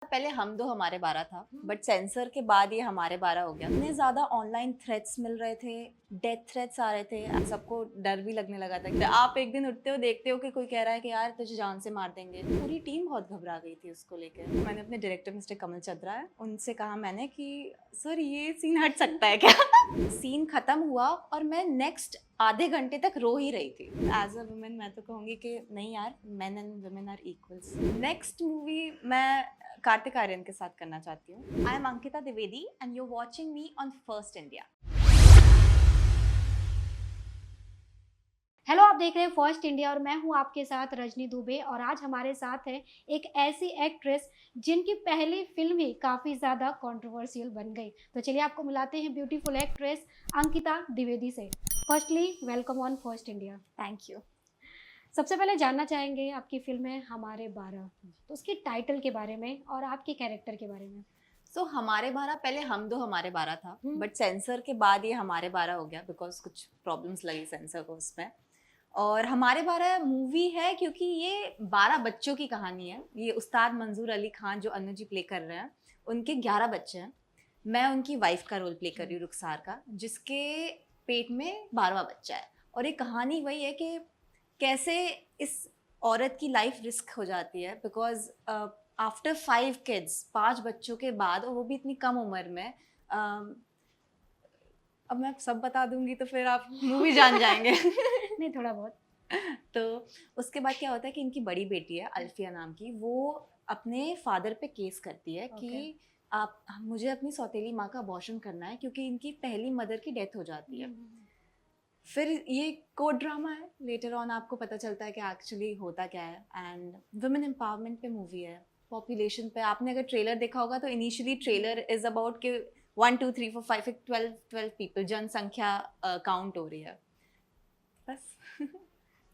पहले हम दो हमारे 12 था, बट सेंसर के बाद ये हमारे 12 हो गया। इतने ज़्यादा ऑनलाइन थ्रेट्स मिल रहे थे, डेथ थ्रेट्स आ रहे थे, सबको डर भी लगने लगा था कि आप एक दिन उठते हो, देखते हो कि कोई कह रहा है कि यार तुझे जान से मार देंगे। पूरी टीम बहुत घबरा गई थी उसको लेकर। मैंने अपने डायरेक्टर मिस्टर कमल चंद्रा है, उनसे कहा मैंने कि सर ये सीन हट सकता है क्या? सीन खत्म हुआ और मैं नेक्स्ट आधे घंटे तक रो ही रही थी। एज अ वुमेन मैं तो कहूँगी कि नहीं यार, men and women are equals. Next movie मैं कार्तिक आर्यन के साथ करना चाहती हूँ। I am Ankita Dwivedi and you watching me on first India. Hello, आप देख रहे हैं फर्स्ट इंडिया और मैं हूं आपके साथ रजनी दुबे। और आज हमारे साथ है एक ऐसी एक्ट्रेस जिनकी पहली फिल्म ही काफ़ी ज़्यादा कंट्रोवर्शियल बन गई। तो चलिए आपको मिलाते हैं ब्यूटीफुल एक्ट्रेस अंकिता द्विवेदी से। Firstly welcome on first India. Thank you. सबसे पहले जानना चाहेंगे आपकी फिल्म है हमारे 12, तो उसकी टाइटल के बारे में और आपके कैरेक्टर के बारे में। सो हमारे 12 पहले हम दो हमारे 12 था, बट सेंसर के बाद ये हमारे 12 हो गया बिकॉज कुछ प्रॉब्लम्स लगी सेंसर को उसमें। और हमारे 12 मूवी है क्योंकि ये 12 बच्चों की कहानी है। ये उस्ताद मंजूर अली खान जो अनु जी प्ले कर रहे हैं, उनके 11 बच्चे हैं। मैं उनकी वाइफ का रोल प्ले कर रही हूँ, रुखसार का, जिसके पेट में 12वां बच्चा है। और ये कहानी वही है कि कैसे इस औरत की लाइफ रिस्क हो जाती है बिकॉज आफ्टर 5 किड्स, 5 बच्चों के बाद, और वो भी इतनी कम उम्र में। अब मैं सब बता दूंगी तो फिर आप मूवी जान जाएंगे। नहीं, थोड़ा बहुत। तो उसके बाद क्या होता है कि इनकी बड़ी बेटी है अल्फिया नाम की, वो अपने फादर पे केस करती है कि आप मुझे अपनी सौतेली माँ का अबॉर्शन करना है क्योंकि इनकी पहली मदर की डेथ हो जाती है। फिर ये कोर्ट ड्रामा है, लेटर ऑन आपको पता चलता है कि एक्चुअली होता क्या है। एंड वुमेन एम्पावरमेंट पे मूवी है, पॉपुलेशन पे। आपने अगर ट्रेलर देखा होगा तो इनिशियली ट्रेलर इज अबाउट कि 1 2 3 4 5 12 पीपल, जनसंख्या काउंट हो रही है बस।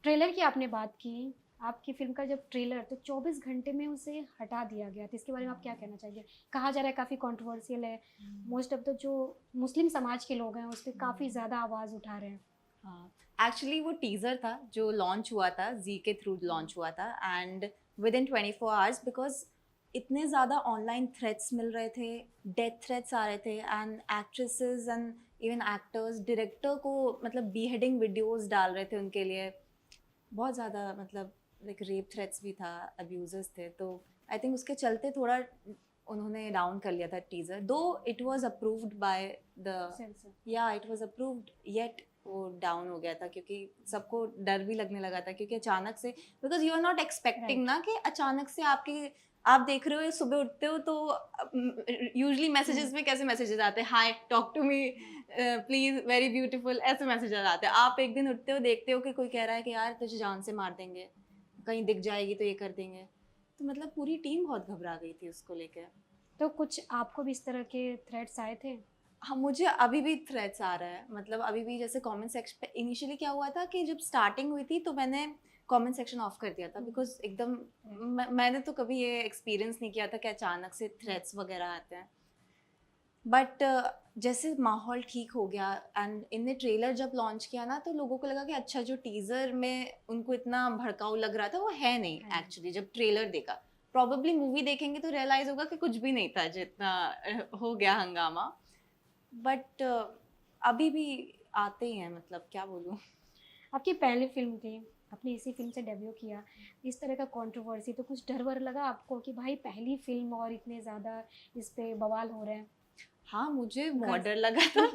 ट्रेलर की आपने बात की। आपकी फिल्म का जब ट्रेलर तो 24 घंटे में उसे हटा दिया गया, तो इसके बारे में आप क्या कहना चाहेंगे? कहा जा रहा है काफ़ी कंट्रोवर्शियल है, मोस्ट ऑफ द जो मुस्लिम समाज के लोग हैं उस पर काफ़ी ज़्यादा आवाज़ उठा रहे हैं। हाँ, एक्चुअली वो टीजर था जो लॉन्च हुआ था, जी के थ्रू लॉन्च हुआ था। And with in 24 hours, because इतने ज़्यादा ऑनलाइन थ्रेट्स मिल रहे थे, डेथ थ्रेट्स आ रहे थे, and actresses and even actors director को मतलब बीहेडिंग वीडियोस डाल रहे थे उनके लिए। बहुत ज़्यादा मतलब लाइक रेप थ्रेट्स भी था, अब्यूजर्स थे। तो आई थिंक उसके चलते थोड़ा उन्होंने डाउन कर लिया था टीजर, दो it was approved by the, या इट वाज अप्रूव्ड येट वो डाउन हो गया था क्योंकि सबको डर भी लगने लगा था क्योंकि अचानक से, because you are not expecting ना कि अचानक से आपकी, आप देख रहे हो सुबह उठते हो तो यूजली मैसेजेस में कैसे मैसेजेस आते हैं, hi talk to me please very beautiful, ऐसे मैसेजेस आते हैं। आप एक दिन उठते हो, देखते हो कि कोई कह रहा है कि यार तुझे जान से मार देंगे, कहीं दिख जाएगी तो ये कर देंगे। तो मतलब पूरी टीम बहुत घबरा गई थी उसको लेकर। तो कुछ आपको भी इस तरह के थ्रेट्स आए थे? हाँ, मुझे अभी भी थ्रेट्स आ रहा है। मतलब अभी भी जैसे कमेंट सेक्शन पे इनिशियली क्या हुआ था कि जब स्टार्टिंग हुई थी तो मैंने कमेंट सेक्शन ऑफ कर दिया था बिकॉज एकदम मैंने तो कभी ये एक्सपीरियंस नहीं किया था कि अचानक से थ्रेट्स वगैरह आते हैं। बट जैसे माहौल ठीक हो गया एंड इनने ट्रेलर जब लॉन्च किया ना, तो लोगों को लगा कि अच्छा, जो टीजर में उनको इतना भड़काऊ लग रहा था वो है नहीं एक्चुअली। जब ट्रेलर देखा, प्रॉबेबली मूवी देखेंगे तो रियलाइज होगा कि कुछ भी नहीं था जितना हो गया हंगामा। बट अभी भी आते ही हैं, मतलब क्या बोलूँ। आपकी पहली फिल्म थी, आपने इसी फिल्म से डेब्यू किया, इस तरह का कंट्रोवर्सी, तो कुछ डर वर लगा आपको कि भाई पहली फिल्म और इतने ज़्यादा इस पे बवाल हो रहे हैं? हाँ, मुझे घर बहुत डर लगा था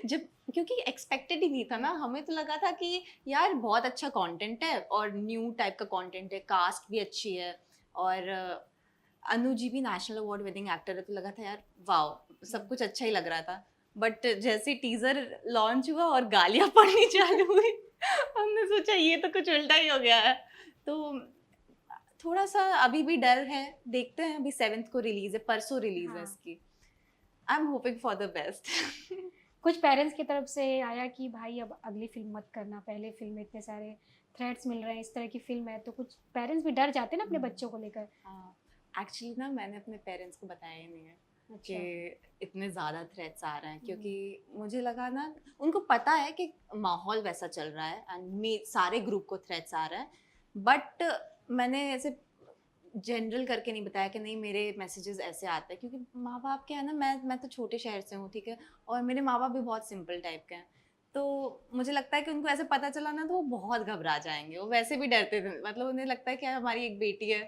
जब, क्योंकि एक्सपेक्टेड ही नहीं था ना। हमें तो लगा था कि यार बहुत अच्छा कंटेंट है और न्यू टाइप का कंटेंट है, कास्ट भी अच्छी है, और अनु जी भी नेशनल अवार्ड विनिंग एक्टर है, तो लगा था यार वाओ, सब कुछ अच्छा ही लग रहा था। बट जैसे टीजर लॉन्च हुआ और गालियां पड़नी चालू हुई, हमने सोचा ये तो कुछ उल्टा ही हो गया है। तो थोड़ा सा अभी भी डर है, देखते हैं। अभी 7th को रिलीज है, परसों रिलीज है हाँ। इसकी। I am hoping for the best. कुछ पेरेंट्स की तरफ से आया कि भाई अब अगली फिल्म मत करना, पहले फिल्म में इतने सारे थ्रेट्स मिल रहे हैं, इस तरह की फिल्म है, तो कुछ पेरेंट्स भी डर जाते हैं ना अपने बच्चों को लेकर। हाँ, एक्चुअली ना मैंने अपने पेरेंट्स को बताया ही नहीं है अच्छा। कि इतने ज़्यादा थ्रेट्स आ रहे हैं, क्योंकि मुझे लगा ना, उनको पता है कि माहौल वैसा चल रहा है एंड सारे ग्रुप को थ्रेट्स आ रहे हैं। बट मैंने ऐसे जनरल करके नहीं बताया कि नहीं मेरे मैसेजेस ऐसे आते हैं, क्योंकि माँ बाप के हैं ना, मैं तो छोटे शहर से हूँ, ठीक है, और मेरे माँ बाप भी बहुत सिंपल टाइप के हैं। तो मुझे लगता है कि उनको ऐसे पता चला ना तो वो बहुत घबरा जाएंगे, वो वैसे भी डरते थे, मतलब उन्हें लगता है कि हमारी एक बेटी है।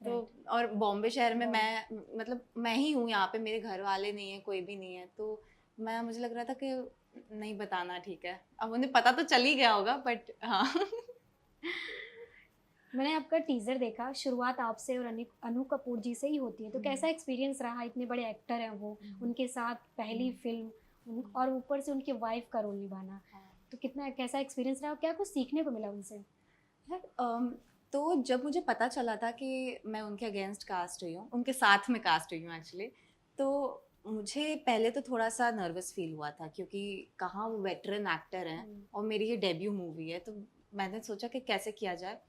तो राइट। और बॉम्बे शहर में बॉम्बे। मैं, मतलब मैं ही हूँ यहाँ पे, मेरे घर वाले नहीं है, कोई भी नहीं है, तो मैं, मुझे लग रहा था कि नहीं बताना ठीक है। अब उन्हें पता तो चल ही गया होगा, बट हाँ। मैंने आपका टीजर देखा, शुरुआत आपसे और अनु कपूर जी से ही होती है, तो कैसा एक्सपीरियंस रहा? इतने बड़े एक्टर हैं वो, उनके साथ पहली फिल्म, और ऊपर से उनकी वाइफ का रोल निभाना, तो कितना कैसा एक्सपीरियंस रहा और क्या कुछ सीखने को मिला उनसे? यार, तो जब मुझे पता चला था कि मैं उनके अगेंस्ट कास्ट हुई हूँ, उनके साथ में कास्ट हुई हूँ एक्चुअली, तो मुझे पहले तो थोड़ा सा नर्वस फील हुआ था, क्योंकि कहाँ वो वेटरन एक्टर हैं और मेरी ये डेब्यू मूवी है, तो मैंने सोचा कि कैसे किया जाए।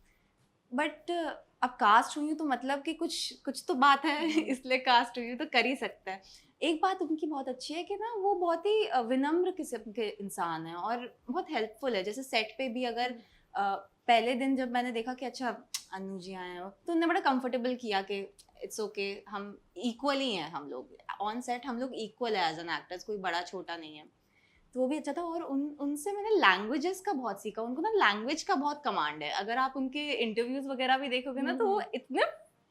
बट अब कास्ट हुई हूँ तो मतलब कि कुछ कुछ तो बात है, इसलिए कास्ट हुई हूँ तो कर ही सकता है। एक बात उनकी बहुत अच्छी है कि ना वो बहुत ही विनम्र किस्म के इंसान है और बहुत हेल्पफुल है। जैसे सेट पे भी अगर पहले दिन जब मैंने देखा कि अच्छा अनु जी आए हैं, तो उन्होंने बड़ा कंफर्टेबल किया कि इट्स ओके, हम इक्वली हैं, हम लोग ऑन सेट हम लोग इक्वल है एज एन एक्टर्स, कोई बड़ा छोटा नहीं है। तो वो भी अच्छा था। और उनसे मैंने लैंग्वेजेस का बहुत सीखा। उनको ना लैंग्वेज का बहुत कमांड है। अगर आप उनके इंटरव्यूज वगैरह भी देखोगे ना, तो वो इतने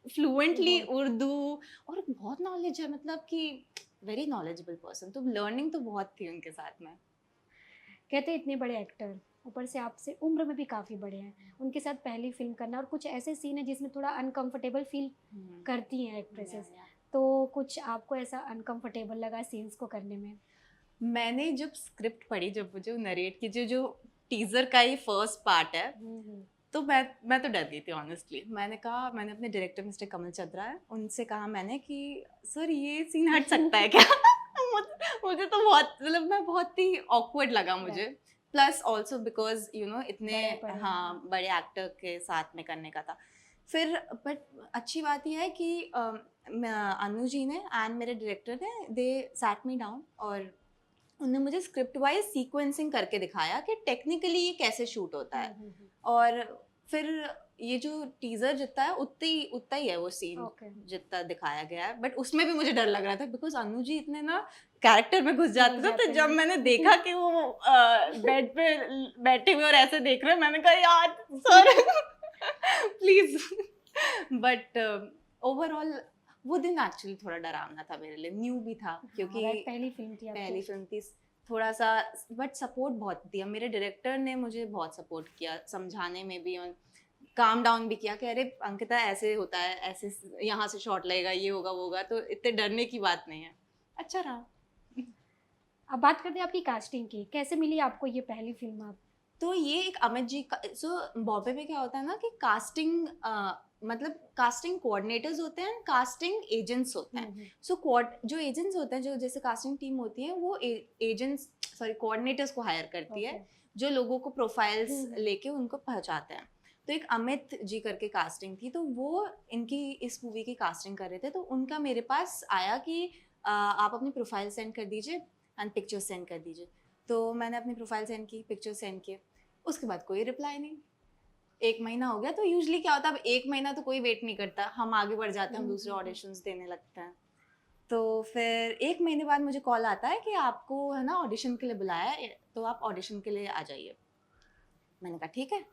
फ्लुएंटली उर्दू, और बहुत नॉलेज है, मतलब कि वेरी नॉलेजेबल पर्सन। तो लर्निंग तो बहुत थी उनके साथ में। कहते हैं इतने बड़े एक्टर, ऊपर से आपसे उम्र में भी काफ़ी बड़े हैं, उनके साथ पहली फिल्म करना, और कुछ ऐसे सीन है जिसमें थोड़ा अनकंफर्टेबल फील करती हैं एक्ट्रेसेस, तो कुछ आपको ऐसा अनकंफर्टेबल लगा सीन्स को करने में? मैंने जब स्क्रिप्ट पढ़ी, जब मुझे नरेट की, जो जो टीजर का ही फर्स्ट पार्ट है, तो मैं तो डर गई थी ऑनेस्टली। मैंने कहा, मैंने अपने डायरेक्टर मिस्टर कमल चंद्रा है, उनसे कहा मैंने कि सर ये सीन हट सकता है क्या? मुझे तो बहुत, मतलब मैं बहुत ही ऑकवर्ड लगा मुझे। Plus also because you know इतने हाँ बड़े एक्टर के साथ में करने का था। फिर बट अच्छी बात यह है कि अनु जी ने एंड मेरे डायरेक्टर ने दे सैट मी डाउन, और उन्होंने मुझे स्क्रिप्ट वाइज सीक्वेंसिंग करके दिखाया कि टेक्निकली ये कैसे शूट होता है। और फिर ये जो टीजर जितना है उतना ही है वो सीन जितना दिखाया गया है। बट उसमें भी मुझे डर लग रहा था, बिकॉज अनु जी इतने ना कैरेक्टर में घुस जाते थे। तो जब मैंने देखा कि वो बेड पे बैठे हुए और ऐसे देख रहे हैं, मैंने कहा यार सर प्लीज। बट ओवरऑल वो दिन एक्चुअली थोड़ा डरावना था मेरे लिए, न्यू भी था, क्योंकि पहली फिल्म थी थोड़ा सा। बट सपोर्ट बहुत दिया मेरे डायरेक्टर ने, मुझे बहुत सपोर्ट किया समझाने में भी, और काम डाउन भी किया कि अरे अंकिता ऐसे होता है, ऐसे यहाँ से शॉट लगेगा, ये होगा वो होगा, तो इतने डरने की बात नहीं है। अच्छा रहा। अब बात करते हैं आपकी कास्टिंग की, कैसे मिली आपको ये पहली फिल्म? आप तो ये एक अमित जी का, सो बॉम्बे में क्या होता है ना कि कास्टिंग मतलब कास्टिंग कोऑर्डिनेटर्स होते हैं, कास्टिंग एजेंट्स होते हैं। सो जो एजेंट्स होते हैं, जो जैसे कास्टिंग टीम होती है, वो एजेंट्स सॉरी कोऑर्डिनेटर्स को हायर करती है, जो लोगों को प्रोफाइल्स लेके उनको पहुंचाते हैं। तो एक अमित जी करके कास्टिंग थी, तो वो इनकी इस मूवी की कास्टिंग कर रहे थे। तो उनका मेरे पास आया कि आप अपनी प्रोफाइल सेंड कर दीजिए एंड पिक्चर सेंड कर दीजिए। तो मैंने अपनी प्रोफाइल सेंड की, पिक्चर सेंड किए, उसके बाद कोई रिप्लाई नहीं। 1 महीना हो गया। तो यूजुअली क्या होता है, अब 1 महीना तो कोई वेट नहीं करता, हम आगे बढ़ जाते हैं, हम दूसरे ऑडिशंस देने लगते हैं। तो फिर 1 महीने बाद मुझे कॉल आता है कि आपको है ना ऑडिशन के लिए बुलाया है, तो आप ऑडिशन के लिए आ जाइए। मैंने कहा ठीक है,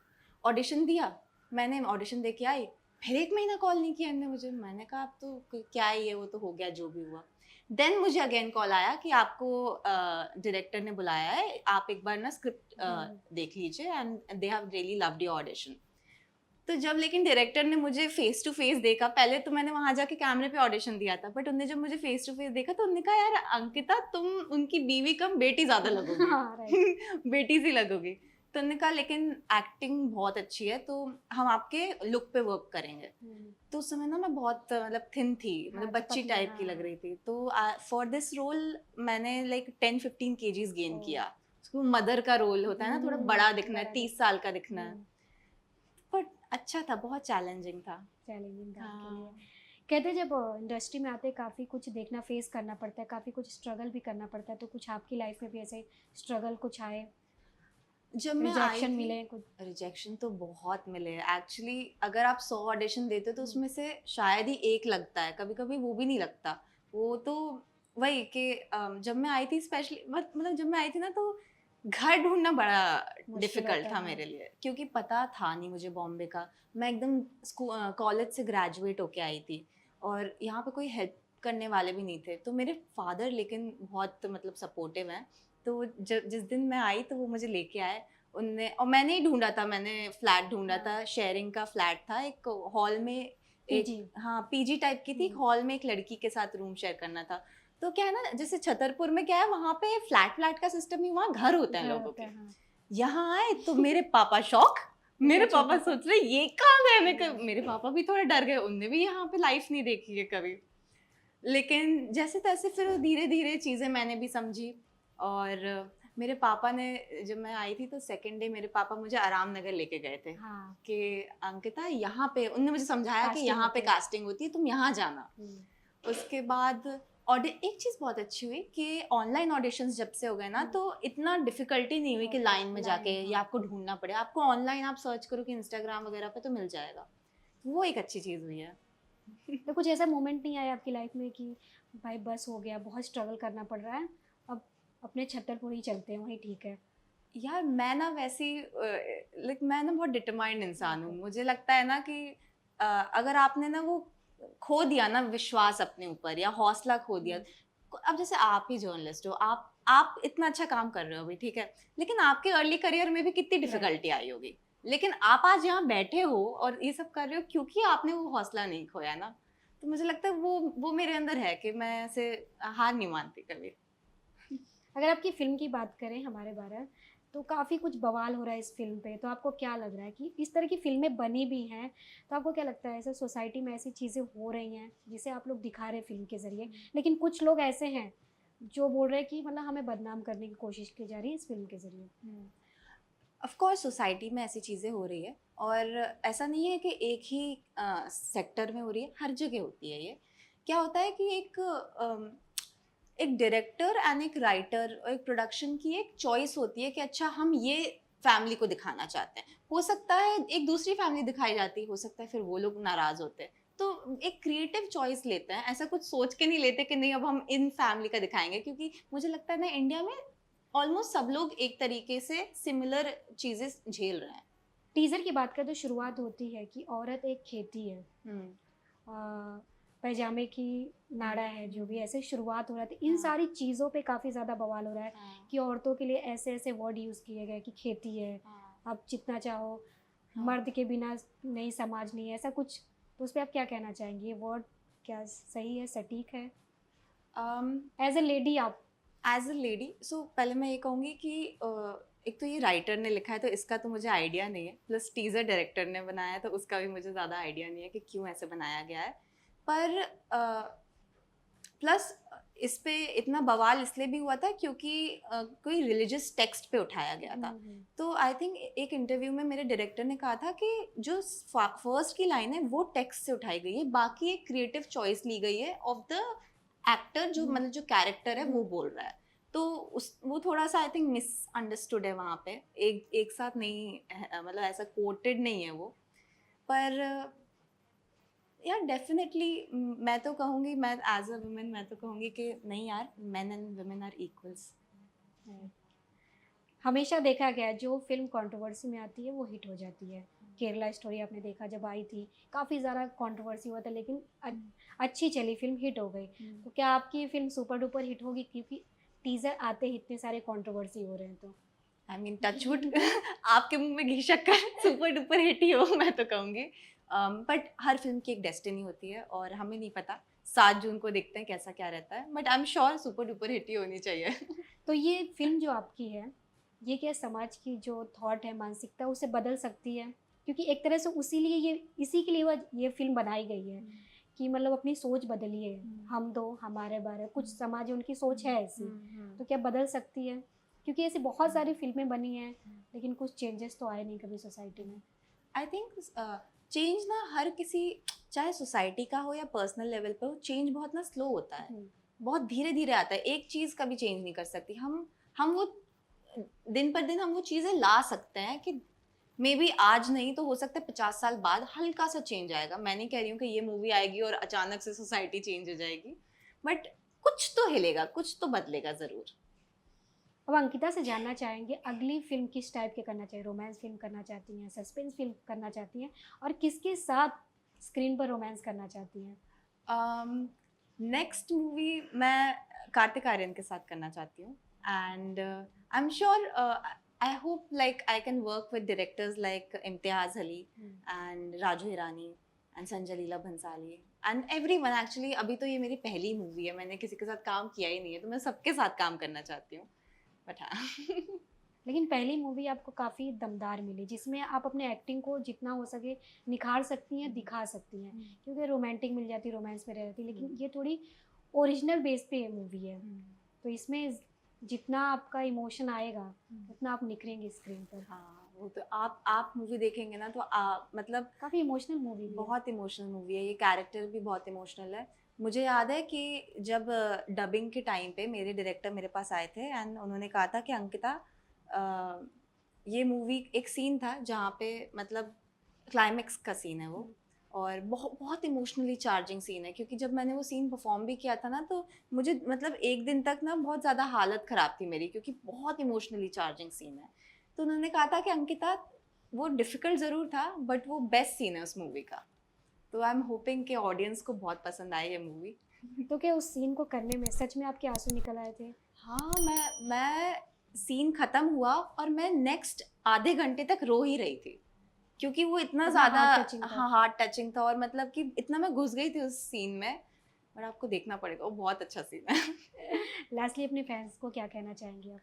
ऑडिशन दिया, मैंने ऑडिशन दे के आई। फिर 1 महीना कॉल नहीं किया इन्होंने मुझे। मैंने कहा अब तो क्या ही है, वो तो हो गया जो भी हुआ। देन मुझे अगेन कॉल आया कि आपको डायरेक्टर ने बुलाया है, आप एक बार ना स्क्रिप्ट देख लीजिए and they have really loved your audition. तो जब लेकिन डायरेक्टर ने मुझे फेस टू फेस देखा, पहले तो मैंने वहां जाके कैमरे पे ऑडिशन दिया था, बट उन्होंने जब मुझे फेस टू फेस देखा तो उन्होंने कहा यार अंकिता तुम उनकी बीवी कम बेटी ज्यादा लगोगी। बेटी सी लगोगी। तो उन्होंने कहा लेकिन एक्टिंग बहुत अच्छी है, तो हम आपके लुक पे वर्क करेंगे। तो उस समय ना मैं बहुत मतलब थिन थी, मतलब बच्ची टाइप की लग रही थी। तो फॉर दिस रोल मैंने लाइक 10-15 kgs गेन किया। मदर का रोल होता है ना, थोड़ा बड़ा दिखना है, 30 साल का दिखना है। बट अच्छा था, बहुत चैलेंजिंग था। कहते जब इंडस्ट्री में आते काफ़ी कुछ देखना फेस करना पड़ता है, काफ़ी कुछ स्ट्रगल भी करना पड़ता है, तो कुछ आपकी लाइफ में भी ऐसे स्ट्रगल कुछ आए? जब मैं आई रिजेक्शन थी, मिले कुछ? रिजेक्शन तो बहुत मिले एक्चुअली। अगर आप 100 ऑडिशन देते हो तो उसमें से शायद ही एक लगता है, कभी कभी वो भी नहीं लगता। वो तो वही कि जब मैं आई थी स्पेशली, मतलब जब मैं आई थी ना, तो घर ढूंढना बड़ा मुश्किल डिफिकल्ट होता था है, मेरे लिए, क्योंकि पता था नहीं मुझे बॉम्बे का। मैं एकदम कॉलेज से ग्रेजुएट होके आई थी, और यहाँ पे कोई हेल्प करने वाले भी नहीं थे। तो मेरे फादर लेकिन बहुत मतलब सपोर्टिव हैं। तो जब जिस दिन मैं आई तो वो मुझे लेके आए उनने, और मैंने ही ढूंढा था, मैंने फ्लैट ढूंढा था, शेयरिंग का फ्लैट था एक हॉल में। एक, पीजी। हाँ पीजी टाइप की थी, एक हॉल में एक लड़की के साथ रूम शेयर करना था। तो क्या है ना, जैसे छतरपुर में क्या है, वहाँ पे फ्लैट फ्लैट का सिस्टम ही, वहाँ घर होते हैं घर लोगों होता के। है, हाँ। यहाँ आए तो मेरे पापा शौक, इतना मेरे पापा छोटा सा। सोच रहे ये कहाँ गए, मेरे पापा भी थोड़े डर गए, उनने भी यहाँ पे लाइफ नहीं देखी है कभी। लेकिन जैसे तैसे फिर धीरे धीरे चीज़ें मैंने भी समझी। और मेरे पापा ने, जब मैं आई थी तो सेकेंड डे मेरे पापा मुझे आराम नगर लेके गए थे हाँ। कि अंकिता यहाँ पे, उनने मुझे समझाया कि कास्टिंग यहाँ पे होती है। कास्टिंग होती है, तुम यहाँ जाना। उसके बाद एक चीज़ बहुत अच्छी हुई कि ऑनलाइन ऑडिशंस जब से हो गए ना, तो इतना डिफिकल्टी नहीं हुई कि लाइन में जाके या आपको ढूंढना पड़े। आपको ऑनलाइन आप सर्च करो कि इंस्टाग्राम वगैरह पे तो मिल जाएगा। वो एक अच्छी चीज़ हुई है। तो कुछ ऐसा मोमेंट नहीं आया आपकी लाइफ में कि भाई बस हो गया, बहुत स्ट्रगल करना पड़ रहा है, अब अपने छतरपुर ही चलते हैं, वही ठीक है? यार मैं ना वैसी, लाइक मैं ना बहुत डिटरमाइंड इंसान हूँ। Okay. मुझे लगता है ना कि अगर आपने ना वो खो दिया ना विश्वास अपने ऊपर, या हौसला खो दिया। अब जैसे आप ही जर्नलिस्ट हो, आप इतना अच्छा काम कर रहे हो अभी, ठीक है, लेकिन आपके अर्ली करियर में भी कितनी डिफिकल्टी आई होगी। लेकिन आप आज यहाँ बैठे हो और ये सब कर रहे हो क्योंकि आपने वो हौसला नहीं खोया ना। तो मुझे लगता है वो मेरे अंदर है कि मैं ऐसे हार नहीं मानती कभी। अगर आपकी फ़िल्म की बात करें हमारे बारे, तो काफ़ी कुछ बवाल हो रहा है इस फ़िल्म पे, तो आपको क्या लग रहा है कि इस तरह की फ़िल्में बनी भी हैं, तो आपको क्या लगता है ऐसे सोसाइटी में ऐसी चीज़ें हो रही हैं, जिसे आप लोग दिखा रहे हैं फ़िल्म के ज़रिए, लेकिन कुछ लोग ऐसे हैं, जो बोल रहे हैं कि मतलब हमें बदनाम करने की कोशिश की जा रही है इस फ़िल्म के ज़रिए? ऑफ कोर्स सोसाइटी में ऐसी चीज़ें हो रही है, और ऐसा नहीं है कि एक ही सेक्टर में हो रही है, हर जगह होती है ये। क्या होता है कि एक डायरेक्टर एंड एक राइटर और एक प्रोडक्शन की एक चॉइस होती है कि अच्छा हम ये फैमिली को दिखाना चाहते हैं। हो सकता है एक दूसरी फैमिली दिखाई जाती, हो सकता है फिर वो लोग नाराज होते हैं। तो एक क्रिएटिव चॉइस लेते हैं, ऐसा कुछ सोच के नहीं लेते कि नहीं अब हम इन फैमिली का दिखाएंगे, क्योंकि मुझे लगता है ना इंडिया में ऑलमोस्ट सब लोग एक तरीके से सिमिलर चीजें झेल रहे हैं। टीज़र की बात करें तो शुरुआत होती है कि औरत एक खेती है, पैजामे की नाड़ा है, जो भी ऐसे शुरुआत हो रहा था। इन हाँ। सारी चीज़ों पे काफ़ी ज़्यादा बवाल हो रहा है हाँ। कि औरतों के लिए ऐसे-ऐसे वर्ड यूज़ किए गए कि खेती है, हाँ। आप जितना चाहो, हाँ। मर्द के बिना नहीं समाज नहीं है, ऐसा कुछ। तो उस पे आप क्या कहना चाहेंगी? ये वर्ड क्या सही है, सटीक है? एज़ अ लेडी आप। एज अ लेडी, सो पहले मैं ये कहूँगी कि एक तो ये राइटर ने लिखा है तो इसका तो मुझे आइडिया नहीं है, प्लस टीज़र डायरेक्टर ने बनाया है तो उसका भी मुझे ज़्यादा आइडिया नहीं है कि क्यों ऐसे बनाया गया है। पर प्लस इस पे इतना बवाल इसलिए भी हुआ था क्योंकि कोई रिलीजियस टेक्स्ट पे उठाया गया था। तो आई थिंक एक इंटरव्यू में मेरे डायरेक्टर ने कहा था कि जो फर्स्ट की लाइन है वो टेक्स्ट से उठाई गई है, बाकी एक क्रिएटिव चॉइस ली गई है ऑफ द एक्टर, जो मतलब जो कैरेक्टर है वो बोल रहा है। तो उस वो थोड़ा सा आई थिंक मिसअंडरस्टूड है वहाँ पे, एक साथ नहीं मतलब ऐसा कोटेड नहीं है वो। पर यार डेफिनेटली मैं तो कहूँगी, मैं एज अ वुमेन मैं तो कहूँगी कि नहीं यार, men and women are equals. हमेशा देखा गया है जो फ़िल्म कंट्रोवर्सी में आती है वो हिट हो जाती है। केरला स्टोरी आपने देखा जब आई थी, काफ़ी ज़्यादा कंट्रोवर्सी हुआ था, लेकिन अच्छी चली फ़िल्म, हिट हो गई। तो क्या आपकी फ़िल्म सुपर डुपर हिट होगी, क्योंकि टीज़र आते ही इतने सारे कंट्रोवर्सी हो रहे हैं तो? आई मीन टचवुड आपके मुंह में घी शक्कर सुपर डुपर हिट ही हो मैं तो कहूँगी। बट हर फिल्म की एक डेस्टिनी होती है और हमें नहीं पता 7 जून को देखते हैं कैसा क्या रहता है, but I am sure super duper hit ही होनी चाहिए। तो ये फ़िल्म जो आपकी है, ये क्या समाज की जो थॉट है, मानसिकता, उसे बदल सकती है? क्योंकि एक तरह से इसी के लिए ये फ़िल्म बनाई गई है कि मतलब अपनी सोच बदलिए, हम दो हमारे बारे, कुछ समाज है उनकी सोच है ऐसी, तो क्या बदल सकती है? क्योंकि ऐसी बहुत सारी फ़िल्में बनी हैं, लेकिन कुछ चेंजेस तो आए नहीं कभी सोसाइटी में। आई थिंक चेंज ना हर किसी, चाहे सोसाइटी का हो या पर्सनल लेवल पे हो, चेंज बहुत ना स्लो होता है, बहुत धीरे धीरे आता है। एक चीज़ कभी चेंज नहीं कर सकती। हम वो दिन पर दिन हम वो चीज़ें ला सकते हैं कि मे बी आज नहीं तो हो सकता है 50 साल बाद हल्का सा चेंज आएगा। मैं नहीं कह रही हूँ कि ये मूवी आएगी और अचानक से सोसाइटी चेंज हो जाएगी, बट कुछ तो हिलेगा, कुछ तो बदलेगा ज़रूर। अब अंकिता से जानना चाहेंगे अगली फिल्म किस टाइप की करना चाहिए, रोमांस फिल्म करना चाहती हैं, सस्पेंस फिल्म करना चाहती हैं, और किसके साथ स्क्रीन पर रोमांस करना चाहती हैं? नेक्स्ट मूवी मैं कार्तिक आर्यन के साथ करना चाहती हूँ, and I am sure, I hope like I can work with directors like Imtiaz Ali and Raju Hirani and Sanjay Leela Bhansali and everyone. Actually अभी तो ये मेरी पहली मूवी है, मैंने किसी के साथ काम किया ही नहीं है, तो मैं सबके साथ काम करना चाहती हूँ, बट हाँ। लेकिन पहली मूवी आपको काफ़ी दमदार मिली जिसमें आप अपने एक्टिंग को जितना हो सके निखार सकती हैं, दिखा सकती हैं, क्योंकि रोमांटिक मिल जाती, रोमांस में रह जाती, लेकिन ये थोड़ी ओरिजिनल बेस पे मूवी है, तो इसमें जितना आपका इमोशन आएगा उतना आप निखरेंगे स्क्रीन पर। हाँ, वो तो आप मूवी देखेंगे ना तो मतलब काफ़ी इमोशनल मूवी भी है। बहुत इमोशनल मूवी है, ये कैरेक्टर भी बहुत इमोशनल है। मुझे याद है कि जब डबिंग के टाइम पे मेरे डायरेक्टर मेरे पास आए थे एंड उन्होंने कहा था कि अंकिता, ये मूवी एक सीन था जहाँ पे मतलब क्लाइमेक्स का सीन है वो, और बहुत बहुत इमोशनली चार्जिंग सीन है, क्योंकि जब मैंने वो सीन परफॉर्म भी किया था ना तो मुझे मतलब एक दिन तक ना बहुत ज़्यादा हालत ख़राब थी मेरी, क्योंकि बहुत इमोशनली चार्जिंग सीन है। तो उन्होंने कहा था कि अंकिता, वो डिफ़िकल्ट ज़रूर था बट वो बेस्ट सीन है उस मूवी का। तो आई एम होपिंग कि ऑडियंस को बहुत पसंद आए ये मूवी। तो क्या उस सीन को करने में सच में आपके आंसू निकल आए थे? हाँ, मैं सीन ख़त्म हुआ और मैं नेक्स्ट आधे घंटे तक रो ही रही थी, क्योंकि वो इतना इतना ज़्यादा हार्ट टचिंग था। हाँ हार्ट टचिंग था, और मतलब कि इतना मैं घुस गई थी उस सीन में। और आपको देखना पड़ेगा, वो बहुत अच्छा सीन है। लास्टली अपने फैंस को क्या कहना चाहेंगी आप?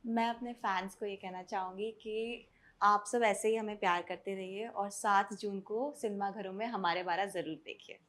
मैं अपने फैंस को ये कहना चाहूँगी कि आप सब ऐसे ही हमें प्यार करते रहिए और 7 जून को सिनेमा घरों में हमारे बारा ज़रूर देखिए।